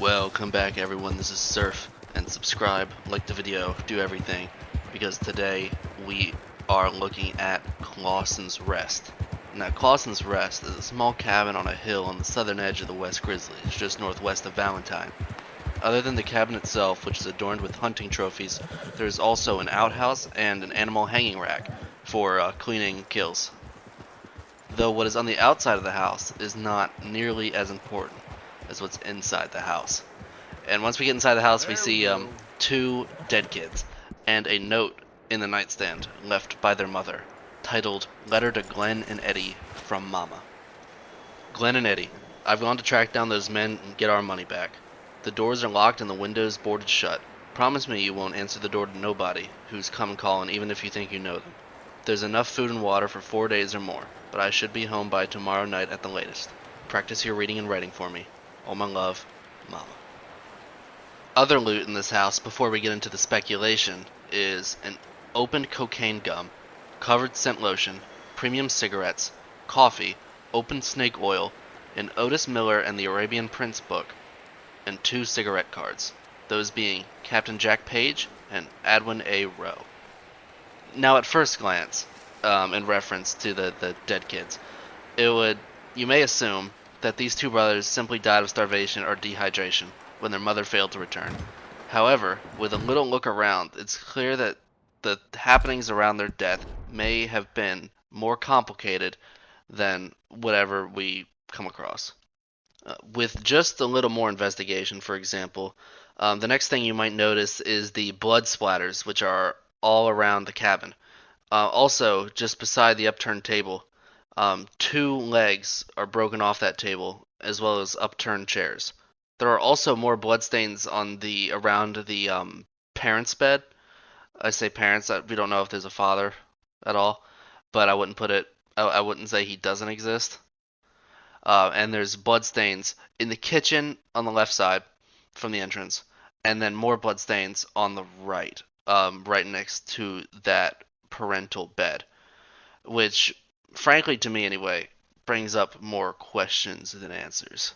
Welcome back everyone, this is Surf, and subscribe, like the video, do everything, because today we are looking at Clawson's Rest. Now Clawson's Rest is a small cabin on a hill on the southern edge of the West Grizzlies, just northwest of Valentine. Other than the cabin itself, which is adorned with hunting trophies, there is also an outhouse and an animal hanging rack for cleaning kills. Though what is on the outside of the house is not nearly as important as what's inside the house. And once we get inside the house, we see two dead kids and a note in the nightstand left by their mother, titled Letter to Glenn and Eddie from Mama. Glenn and Eddie, I've gone to track down those men and get our money back. The doors are locked and the windows boarded shut. Promise me you won't answer the door to nobody who's come calling, even if you think you know them. There's enough food and water for 4 days or more, but I should be home by tomorrow night at the latest. Practice your reading and writing for me. All my love, Mama. Other loot in this house, before we get into the speculation, is an opened cocaine gum, covered scent lotion, premium cigarettes, coffee, opened snake oil, an Otis Miller and the Arabian Prince book, and 2 cigarette cards, those being Captain Jack Page and Adwin A. Rowe. Now at first glance, in reference to the dead kids, you may assume that these two brothers simply died of starvation or dehydration when their mother failed to return. However, with a little look around, it's clear that the happenings around their death may have been more complicated than whatever we come across. With just a little more investigation, for example, the next thing you might notice is the blood splatters, which are all around the cabin. Also, just beside the upturned table, 2 legs are broken off that table, as well as upturned chairs. There are also more bloodstains around the parents' bed. I say parents. We don't know if there's a father at all, but I wouldn't say he doesn't exist. And there's bloodstains in the kitchen on the left side from the entrance, and then more bloodstains on the right, right next to that parental bed, which, frankly, to me anyway, brings up more questions than answers.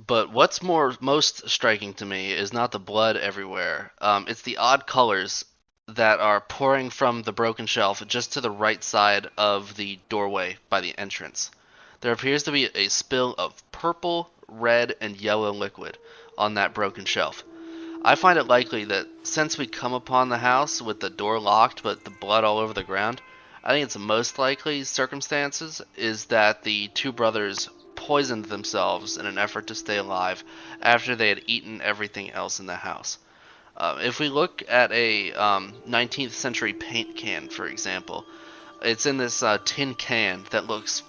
But what's most striking to me is not the blood everywhere. It's the odd colors that are pouring from the broken shelf just to the right side of the doorway by the entrance. There appears to be a spill of purple, red, and yellow liquid on that broken shelf. I find it likely that since we come upon the house with the door locked but the blood all over the ground, I think it's the most likely circumstances is that the two brothers poisoned themselves in an effort to stay alive after they had eaten everything else in the house. If we look at a 19th century paint can, for example, it's in this tin can that looks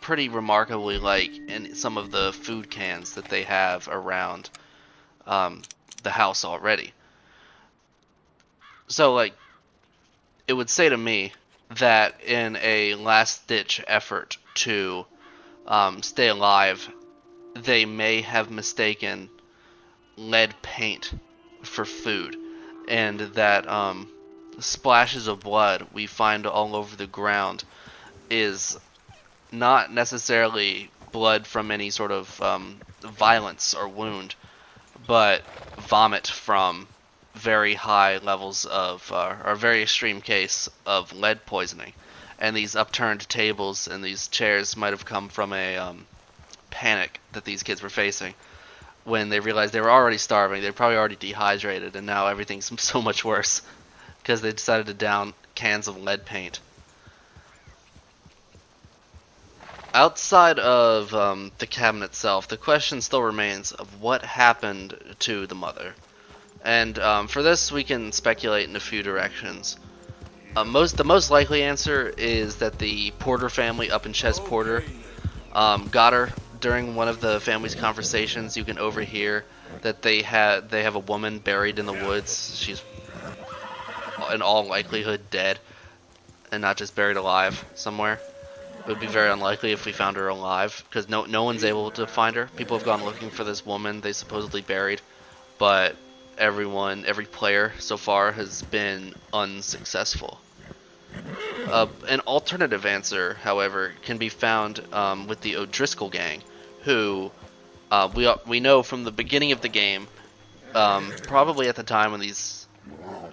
pretty remarkably like in some of the food cans that they have around the house already. So, it would say to me that in a last-ditch effort to stay alive, they may have mistaken lead paint for food, and that splashes of blood we find all over the ground is not necessarily blood from any sort of violence or wound, but vomit from very high levels of, or a very extreme case of lead poisoning. And these upturned tables and these chairs might have come from a panic that these kids were facing when they realized they were already starving. They were probably already dehydrated, and now everything's so much worse because they decided to down cans of lead paint. Outside of the cabin itself, the question still remains of what happened to the mother. And for this, we can speculate in a few directions. The most likely answer is that the Porter family up in Ches Porter got her during one of the family's conversations. You can overhear that they have a woman buried in the woods. She's in all likelihood dead, and not just buried alive somewhere. It would be very unlikely if we found her alive, because no one's able to find her. People have gone looking for this woman they supposedly buried, but every player so far has been unsuccessful. An alternative answer, however, can be found with the O'Driscoll gang, who We know from the beginning of the game, probably at the time when these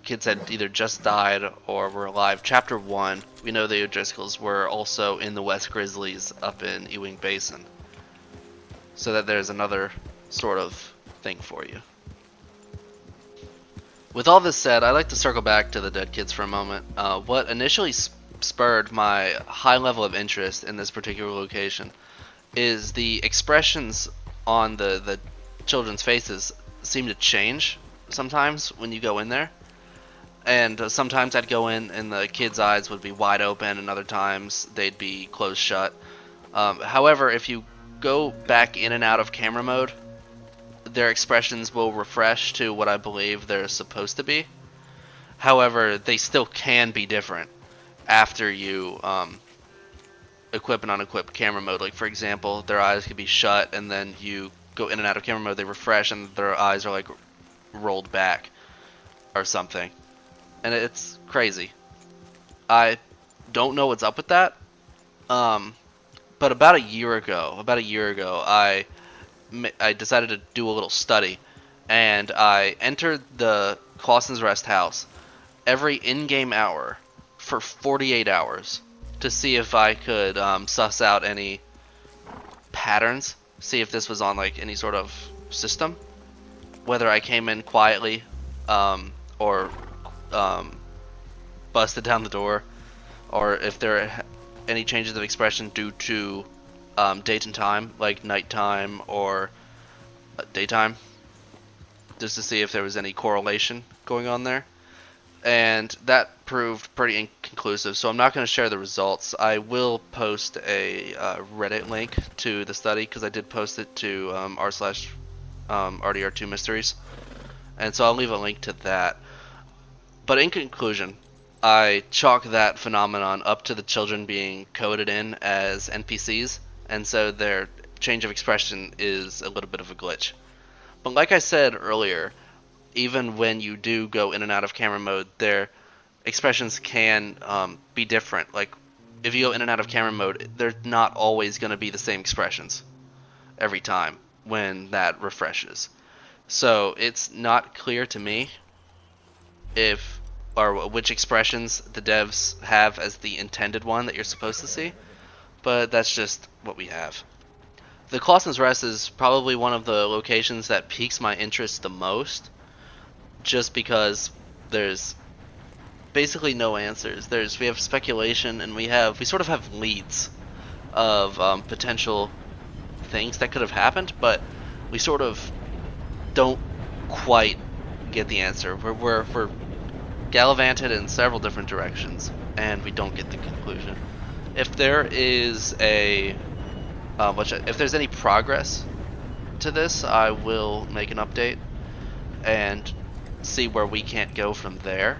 kids had either just died or were alive. Chapter 1, we know the O'Driscolls were also in the West Grizzlies up in Ewing Basin. So that there's another sort of thing for you. With all this said, I'd like to circle back to the dead kids for a moment. What initially spurred my high level of interest in this particular location is the expressions on the children's faces seem to change sometimes when you go in there. And sometimes I'd go in and the kids' eyes would be wide open, and other times they'd be closed shut. However, if you go back in and out of camera mode, their expressions will refresh to what I believe they're supposed to be. However, they still can be different after you equip and unequip camera mode. Like, for example, their eyes could be shut, and then you go in and out of camera mode, they refresh, and their eyes are like rolled back or something. And it's crazy. I don't know what's up with that. But about a year ago, I decided to do a little study, and I entered the Clawson's Rest house every in-game hour for 48 hours to see if I could suss out any patterns, see if this was on like any sort of system, whether I came in quietly or busted down the door, or if there are any changes of expression due to date and time, like nighttime or daytime, just to see if there was any correlation going on there. And that proved pretty inconclusive, so I'm not going to share the results. I will post a Reddit link to the study, because I did post it to r/RDR2 Mysteries, and so I'll leave a link to that. But in conclusion, I chalk that phenomenon up to the children being coded in as NPCs, and so their change of expression is a little bit of a glitch. But like I said earlier, even when you do go in and out of camera mode, their expressions can be different. Like, if you go in and out of camera mode, they're not always going to be the same expressions every time when that refreshes. So it's not clear to me if or which expressions the devs have as the intended one that you're supposed to see, but that's just what we have. The Clawson's Rest is probably one of the locations that piques my interest the most, just because there's basically no answers. We have speculation, and we sort of have leads of potential things that could have happened, but we sort of don't quite get the answer. We're gallivanted in several different directions, and we don't get the conclusion. If there is if there's any progress to this, I will make an update and see where we can't go from there.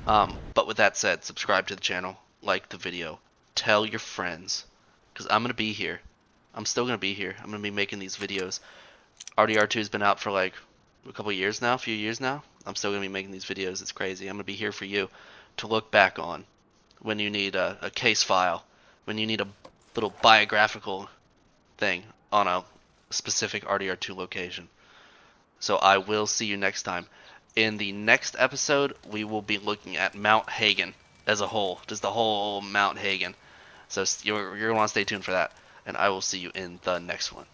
But with that said, subscribe to the channel, like the video, tell your friends, because I'm gonna be here. I'm still gonna be here. I'm gonna be making these videos. RDR2 has been out for like a few years now. I'm still gonna be making these videos. It's crazy. I'm gonna be here for you to look back on when you need a case file, when you need a little biographical thing on a specific RDR2 location. So I will see you next time. In the next episode, we will be looking at Mount Hagen as a whole, just the whole Mount Hagen. So you're gonna want to stay tuned for that, and I will see you in the next one.